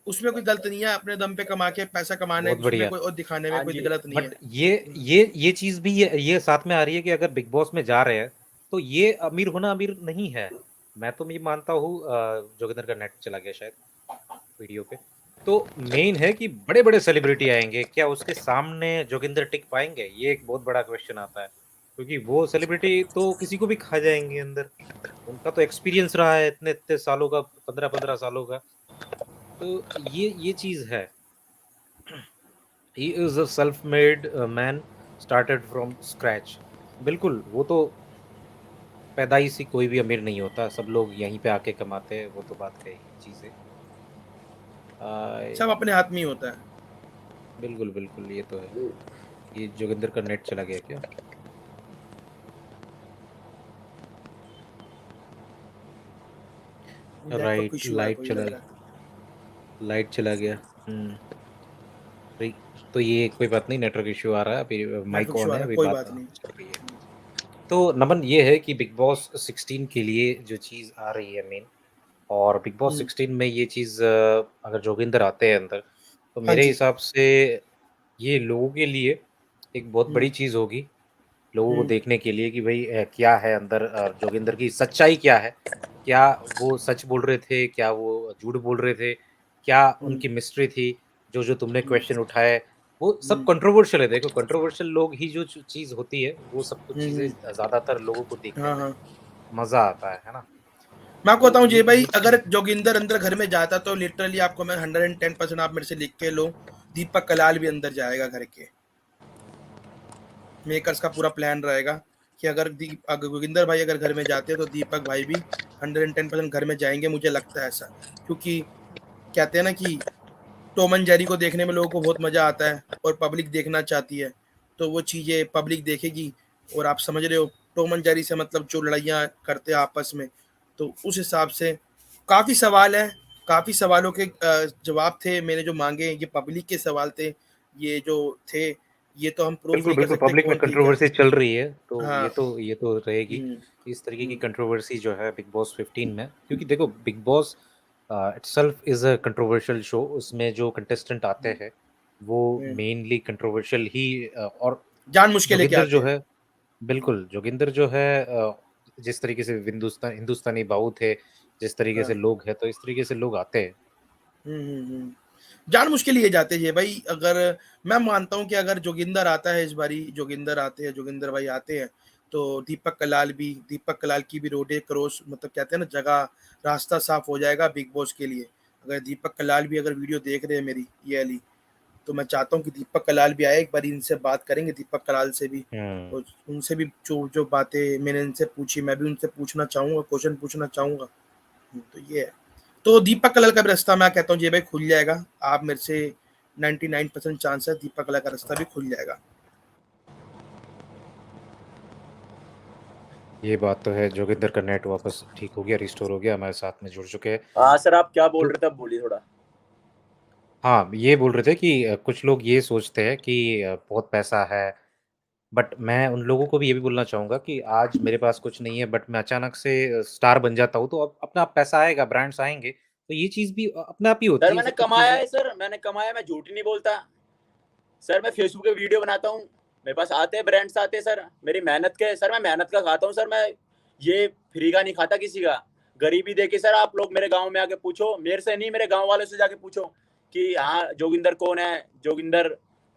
उसमें कोई गलत नहीं है, अपने दम पे कमा के पैसा कमाने बहुत उसमें बढ़िया। कोई और दिखाने में हाँ कोई जी। गलत नहीं बट है। ये चीज भी ये साथ में आ रही है कि अगर बिग बॉस में जा रहे हैं तो ये अमीर होना अमीर नहीं है। मैं तो ये मानता हूँ, जोगिंदर का नेट चला गया शायद वीडियो पे। तो मेन है कि बड़े बड़े सेलिब्रिटी आएंगे, क्या उसके सामने जोगिंदर टिक पाएंगे? ये एक बहुत बड़ा क्वेश्चन आता है, क्योंकि वो सेलिब्रिटी तो किसी को भी खा जाएंगे अंदर। उनका तो एक्सपीरियंस रहा है इतने इतने सालों का, 15-15 सालों का। तो ये चीज है। He is a self made man, started from scratch. बिल्कुल, वो तो पैदाइशी कोई भी अमीर नहीं होता, सब लोग यहीं पे आके कमाते हैं, वो तो बात है ही चीजें। सब अपने हाथ में ही होता है। बिल्कुल बिल्कुल, ये तो है। ये जोगिंदर का नेट चला गया क्या? नेटवर्क राइट, इशू है कोई लग रहा है। लाइट चला गया। अरे, तो ये कोई बात नहीं, नेटवर्क इशू आ रहा है, अभी माइक नेटवर्क इशू ऑन आ है, रहा है, अभी कोई बात बात नहीं। चल रही है। तो नमन, ये है कि बिग बॉस 16 के लिए जो चीज़ आ रही है मेन, और बिग बॉस 16 में ये चीज़, अगर जोगिंदर आते हैं अंदर, तो हाँ मेरे जी। हिसाब से ये लोगों के लिए एक बहुत बड़ी हम्म, चीज़ होगी। लोगों को हम्म, देखने के लिए कि भाई क्या है अंदर, जोगिंदर की सच्चाई क्या है? क्या वो सच बोल रहे थे? क्या वो झूठ बोल रहे थे? क्या हम्म, उनकी मिस्ट्री थी? जो तुमने हम्म, क्वेश्चन उठाए, वो सब हम्म, कंट्रोवर्शियल है। देखो, कंट्रोवर्शियल लोग ही जो चीज़ होती है, वो सब कुछ चीज़ें हम्म, ज़्यादातर लोगों को देखने हाँ में हाँ। मज़ा आता है ना? मैं आपको तो बताऊं जी भाई, ये अगर चीज़ है। जोगिंदर अंदर घर में जाता तो लिटरली आपको मैं 110% आप मेरे से लिख के लो, दीपक कलाल भी अंदर जाएगा घर के। मेकर्स का पूरा प्लान रहेगा कि अगर जोगिंदर भाई अगर घर में जाते हैं तो दीपक भाई भी 110% घर में जाएंगे, मुझे लगता है ऐसा। क्योंकि कहते हैं ना कि टॉम एंड जेरी को देखने में लोगों को बहुत मजा आता है और पब्लिक देखना चाहती है, तो वो चीजें पब्लिक देखेगी। और आप समझ रहे हो, टॉम एंड जेरी से मतलब जो लड़ाइयाँ करते हैं आपस में, तो उस हिसाब से काफी सवाल है। काफी सवालों के जवाब थे मैंने जो मांगे, ये पब्लिक के सवाल थे, ये जो थे, ये तो हम प्रूफ बिल्कुल, नहीं कर बिल्कुल, सकते पब्लिक में कौन ठीक है। कंट्रोवर्सी चल रही है, तो हाँ। ये तो रहेगी। हम्म, इस तरीके की हम्म, कंट्रोवर्सी जो है बिग बॉस 15 में, क्योंकि देखो big boss itself is a controversial show. उसमें जो कंटेस्टेंट आते हम्म, हैं, वो हम्म। मेनली कंट्रोवर्शियल ही, और जान मुश्किल लेके जोगिंदर आते जो हैं। है, बिल्कुल, जोगिंदर जो है, जिस तरीके से हिंदुस्तानी बाऊ थे, जिस तरीके से हाँ। लोग हैं, तो इस तरीके से लोग आते हैं। जान मुश्किल लिए जाते हैं भाई। अगर मैं मानता हूँ कि अगर जोगिंदर आता है इस बारी, जोगिंदर आते हैं, जोगिंदर भाई आते हैं, तो दीपक कलाल की भी रोडे क्रॉस, मतलब कहते हैं ना, जगह रास्ता साफ हो जाएगा बिग बॉस के लिए। अगर दीपक कलाल भी अगर वीडियो देख रहे हैं मेरी ये वाली, तो मैं चाहता हूँ कि दीपक कलाल भी आए, एक बार इनसे बात करेंगे दीपक कलाल से भी। हुँ। और उनसे भी जो जो बातें मैंने इनसे पूछी, मैं भी उनसे पूछना चाहूंगा, क्वेश्चन पूछना चाहूंगा। तो ये है। तो दीपक कलाल का भी रास्ता मैं कहता हूँ ये भाई खुल जाएगा। आप मेरे से 99% चांस है दीपक कलाल का रास्ता भी खुल जाएगा। ये बात तो है, जोगिंदर का नेट वापस ठीक हो गया, रिस्टोर हो गया, हमारे साथ में जुड़ चुके हैं। हाँ सर, आप क्या बोल तो रहे थे, अब बोलिए थोड़ा। हाँ, ये बोल रहे थे कि कुछ लोग ये सोचते हैं कि बहुत पैसा है, बट मैं उन लोगों को भी ये भी बोलना चाहूँगा कि आज मेरे पास कुछ नहीं है, बट मैं अचानक से स्टार बन जाता हूँ, तो अब अपना आप पैसा आएगा, ब्रांड्स आएँगे, तो ये चीज़ भी अपने आप ही होती सर है, ये मैंने सब कुछ कमाया चीज़ें। है, सर मैंने कमाया, मैं झूठ नहीं बोलता। सर मैं फेसबुक पे वीडियो बनाता हूँ, मेरे पास आते हैं ब्रांड्स आते हैं सर, मेरी मेहनत के सर, मैं मेहनत का खाता हूँ सर, मैं ये फ्री का नहीं खाता किसी का। गरीबी देखे सर, आप लोग मेरे गांव में आके पूछो, मेरे से नहीं, मेरे गांव वालों से जाके पूछो कि हाँ जोगिंदर कौन है, जोगिंदर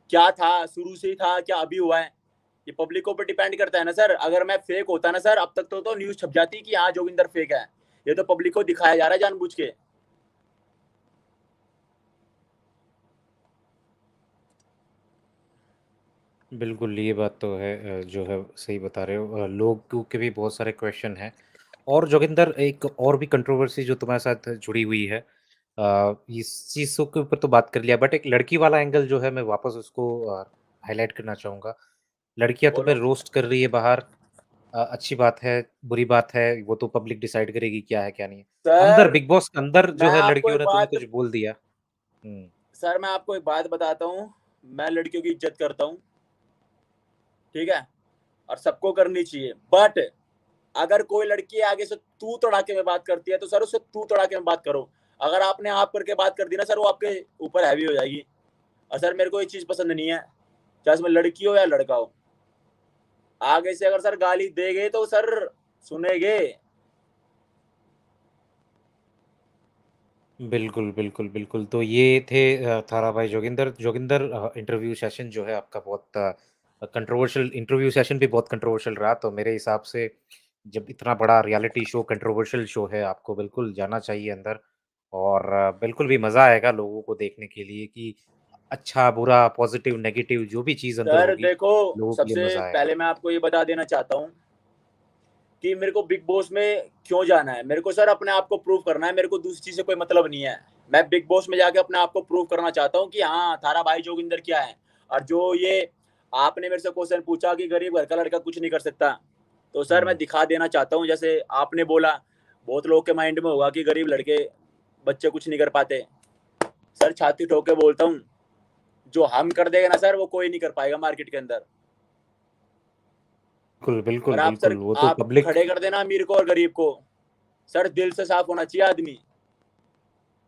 क्या था, शुरू से ही था क्या अभी हुआ है। ये पब्लिक के ऊपर डिपेंड करता है ना सर। अगर मैं फेक होता ना सर, अब तक तो न्यूज छप जाती कि हाँ जोगिंदर फेक है। ये तो पब्लिक को दिखाया जा रहा है जानबूझ के। बिल्कुल, ये बात तो है जो है सही बता रहे हो। लोगों के भी बहुत सारे क्वेश्चन हैं और जोगिंदर एक और भी कंट्रोवर्सी जो तुम्हारे साथ जुड़ी हुई है इस चीज़ों के ऊपर तो बात कर लिया बट एक लड़की वाला एंगल जो है मैं वापस उसको हाइलाइट करना चाहूँगा। लड़कियाँ तुम्हें बोलो रोस्ट कर रही है बाहर अच्छी बात है, बुरी बात है, वो तो पब्लिक डिसाइड करेगी क्या है, क्या नहीं है। अंदर सर। बिग बॉस के अंदर मैं जो है आपको लड़कियों एक ने तुम्हें बात कुछ बोल दिया। हुँ, सर मैं आपको एक बात बताता हूँ। मैं लड़कियों की इज्जत करता हूँ, ठीक है, और सबको करनी चाहिए। बट अगर कोई लड़की आगे से तू तड़ाके में बात करती है तो सर उससे तू तड़ाके में बात करो। अगर आपने आप करके बात कर दी ना सर, वो आपके ऊपर हैवी हो जाएगी। और सर मेरे को ये चीज पसंद नहीं है, चाहे उसमें लड़की हो या लड़का हो। आगे से अगर सर गाली देगे तो सर सुनेगे। बिल्कुल, बिल्कुल, बिल्कुल। तो ये थे थारा भाई जोगिंदर। जोगिंदर इंटरव्यू सेशन जो है आपका बहुत कंट्रोवर्शियल इंटरव्यू सेशन भी बहुत कंट्रोवर्शियल रहा। तो मेरे हिसाब से जब इतना बड़ा रियलिटी शो कंट्रोवर्शियल शो है, आपको बिल्कुल जाना चाहिए अंदर और बिल्कुल भी मज़ा आएगा लोगों को देखने के लिए कि अच्छा, बुरा, पॉज़िटिव, नेगेटिव जो भी चीज़ अंदर सर होगी, देखो, लोगों के लिए सबसे मज़ा आएगा। पहले मैं आपको ये बता देना चाहता हूँ कि मेरे को बिग बॉस में क्यों जाना है। मेरे को सर अपने आप को प्रूव करना है, मेरे को दूसरी चीज से कोई मतलब नहीं है। मैं बिग बॉस में जाके अपने आप को प्रूव करना चाहता हूँ कि हाँ थारा भाई जोगिंदर क्या है। और जो ये आपने मेरे से क्वेश्चन पूछा कि गरीब घर का लड़का कुछ नहीं कर सकता, तो सर मैं हुँ, दिखा देना चाहता हूँ। जैसे आपने बोला, बहुत लोग के माइंड में होगा कि गरीब लड़के बच्चे कुछ नहीं कर पाते। सर छाती ठोक के बोलता हूँ, जो हम कर देगा ना सर, वो कोई नहीं कर पाएगा मार्केट के अंदर। बिल्कुल, और बिल्कुल, आप सर बिल्कुल, वो तो आप पब्लिक खड़े कर देना अमीर को और गरीब को। सर दिल से साफ होना चाहिए आदमी।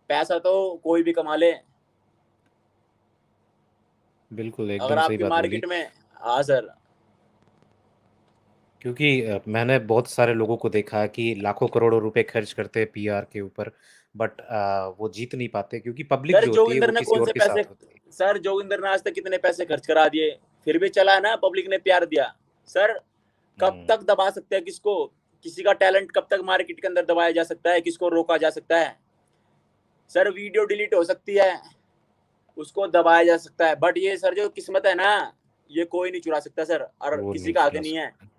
पैसा तो कोई भी कमा ले। बिल्कुल, अगर एकदम सही आपकी बात बोली। मार्केट में, हाँ सर। क्योंकि मैंने बहुत सारे लोगों को देखा है कि लाखों करोड़ों रुपए खर्च करते हैं पीआर के ऊपर बट वो जीत नहीं पाते क्योंकि पब्लिक सर जो होती है जोगिंदर वो ने किसी कौन और से के पैसे, साथ होती है। सर जोगिंदर ने आज तक कितने पैसे खर्च करा दिए, फिर भी चला है ना, पब्लिक ने प्यार दिया। सर कब हुँ, तक दबा सकते हैं किसको? किसी का टैलेंट कब तक मार्केट के अंदर दबाया जा सकता है? किसको रोका जा सकता है? सर वीडियो डिलीट हो सकती है, उसको दबाया जा सकता है, बट ये सर जो किस्मत है ना, ये कोई नहीं चुरा सकता सर, और वो किसी नहीं का हक चला नहीं है। सकता।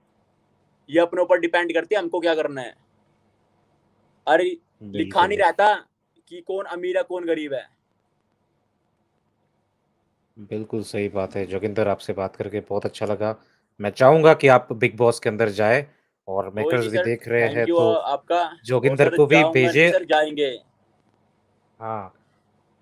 ये अपने ऊपर डिपेंड करती है हमको क्या करना है। अरे लिखा नहीं बिल्कुल, रहता कि कौन अमीर है कौन गरीब है। बिल्कुल सही बात है। जोगिंदर आपसे बात करके बहुत अच्छा लगा। मैं चाहूँगा कि आप बिग बॉस के अंदर जाएँ और कोई मेकर्स नहीं भी सर, देख रहे हैं थैंक यू तो आपका। और जोगिंदर सर को भी जाऊंगा नहीं भेजें। सर, जाएंगे। हाँ,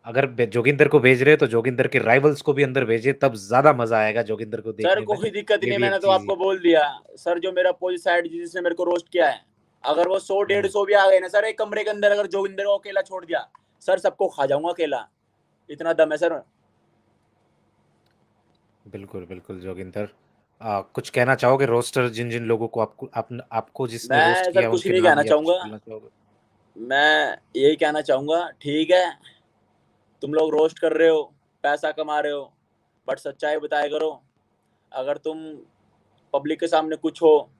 अगर जोगिंदर को भेज रहे हैं तो जोगिंदर के राइवल्स को भी अंदर भेजें तब ज़्यादा मज़ा आएगा जोगिंदर को सर देखने में। कोई दिक्कत ये नहीं है, भी मैंने एक तो चीज़ आपको बोल दिया। सर जो मेरा अपोजिट साइड जिसने मेरे को रोस्ट किया है, अगर वो 100 हुँ। 150 भी आ गए ना सर एक कमरे के अंदर, अगर जोगिंदर को अकेला छोड़ दिया, सर सबको खा जाऊंगा अकेला। इतना दम है सर। बिल्कुल, बिल्कुल जोगिंदर। कुछ कहना चाहोगे रोस्टर जिन-जिन लोगों को आपको जिसने रोस्ट मैं सर किया कुछ उनके नहीं नाम कहना या कुछ चाहूंगा। बोलना चाहोगे? मैं यही कहना चाहूंगा, ठीक है, तुम लोग रोस्ट कर रहे हो, पैसा कमा रहे हो, बट सच्चाई बताया करो। अगर तुम पब्लिक के सामने कुछ हो,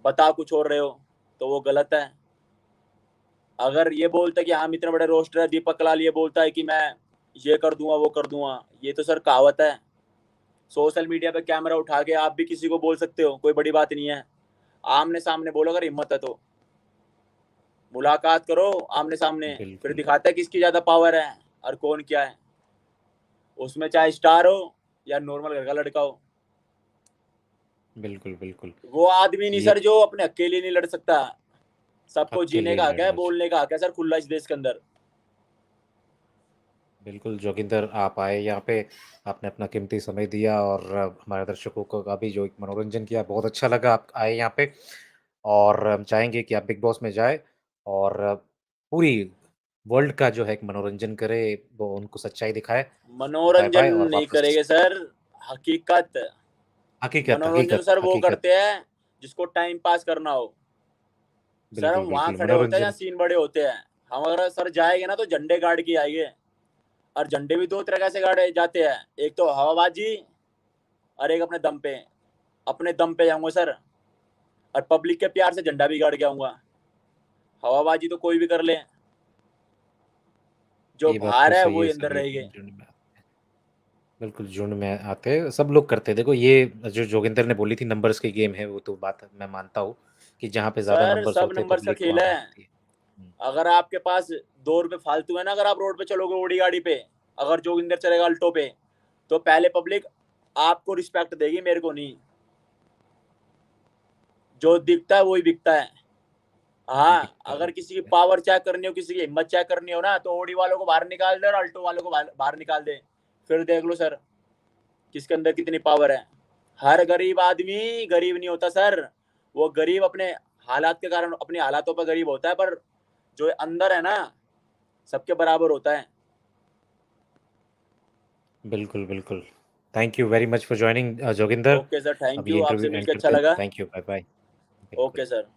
बता कुछ और रहे हो, तो वो गलत है। अगर ये बोलते कि हम इतने बड़े रोस्टर है, दीपक कलाल ये बोलता है कि मैं ये कर दूंगा वो कर दूंगा, ये तो सर कहावत है। सोशल मीडिया पे कैमरा उठा के आप भी किसी को बोल सकते हो, कोई बड़ी बात नहीं है। आमने सामने बोलो अगर हिम्मत है तो, मुलाकात करो आमने सामने, फिर बिल्कुल, दिखाता है किसकी ज्यादा पावर है और कौन क्या है। उसमें चाहे स्टार हो या नॉर्मल घर का लड़का हो, बिल्कुल, बिल्कुल। वो आदमी नहीं ये सर जो अपने हक के लिए नहीं लड़ सकता। सबको हक के जीने लिए का हक है, लड़ना चाहिए। बोलने का हक है सर, खुला इस देश के अंदर। बिल्कुल जोगिंदर आप आए यहाँ पे, आपने अपना कीमती समय दिया और हमारे दर्शकों को का भी जो एक मनोरंजन किया बहुत अच्छा लगा आप आए यहाँ पे और हम चाहेंगे कि आप बिग बॉस में जाएँ और पूरी वर्ल्ड का जो है एक मनोरंजन करें, वो उनको सच्चाई दिखाएँ। मनोरंजन बाय-बाय और नहीं वापस करेंगे सर, हकीकत। हकीकत, मनोरंजन हकीकत, सर वो हकीकत। करते हैं जिसको टाइम पास करना हो। सर हम बिल्कुल, वहां बिल्कुल खड़े होते हैं जहाँ मनोरंजन सीन बड़े होते हैं। हम अगर सर जाएंगे ना तो झंडे गाड़ के आएंगे। और झंडे भी दो तरह से गाड़े जाते हैं, एक तो हवाबाजी और एक अपने दम पे। अपने दम पे जाऊंगा सर, और पब्लिक के प्यार से झंडा भी गाड़ के आऊंगा। हवाबाजी तो कोई भी कर ले, जो ये बात तो बाहर है सही वो है ही अंदर सभी रहेंगे। में। बिल्कुल झुंड में आते हैं, सब लोग करते हैं। देखो ये जो जोगिंदर ने बोली थी नंबर्स की गेम है, वो तो बात मैं मानता हूँ कि जहाँ पे ज़्यादा सर नंबर्स सब होते हैं नंबर्स का पब्लिक खेल वहाँ है। भागती है। हुँ, अगर आपके पास 2 रुपए फालतू है ना, अगर आप रोड पे चलोगे ओडी गाड़ी पे, अगर जोगिंदर चलेगा अल्टो पे, तो पहले पब्लिक आपको रिस्पेक्ट देगी, मेरे को नहीं। जो दिखता है वही बिकता है। हाँ, दिखता है, अगर किसी की दिखता है। पावर चेक करनी हो, किसी की हिम्मत चेक करनी हो ना, तो ओडी वालों को बाहर निकाल दे और अल्टो वालों को बाहर निकाल दे, फिर देख लो सर किसके अंदर कितनी पावर है। हर गरीब आदमी गरीब नहीं होता सर, वो गरीब अपने हालात के कारण, अपने हालातों पर गरीब होता है, पर जो अंदर है ना, सबके बराबर होता है। बिल्कुल, बिल्कुल। Thank you very much for joining Joginder. Okay sir, अब थैंक ये यू, इंटरव्यू आपसे एंड मिलकर अच्छा करते हैं। लगा। Thank you, bye bye. बिल्कुल। Okay sir.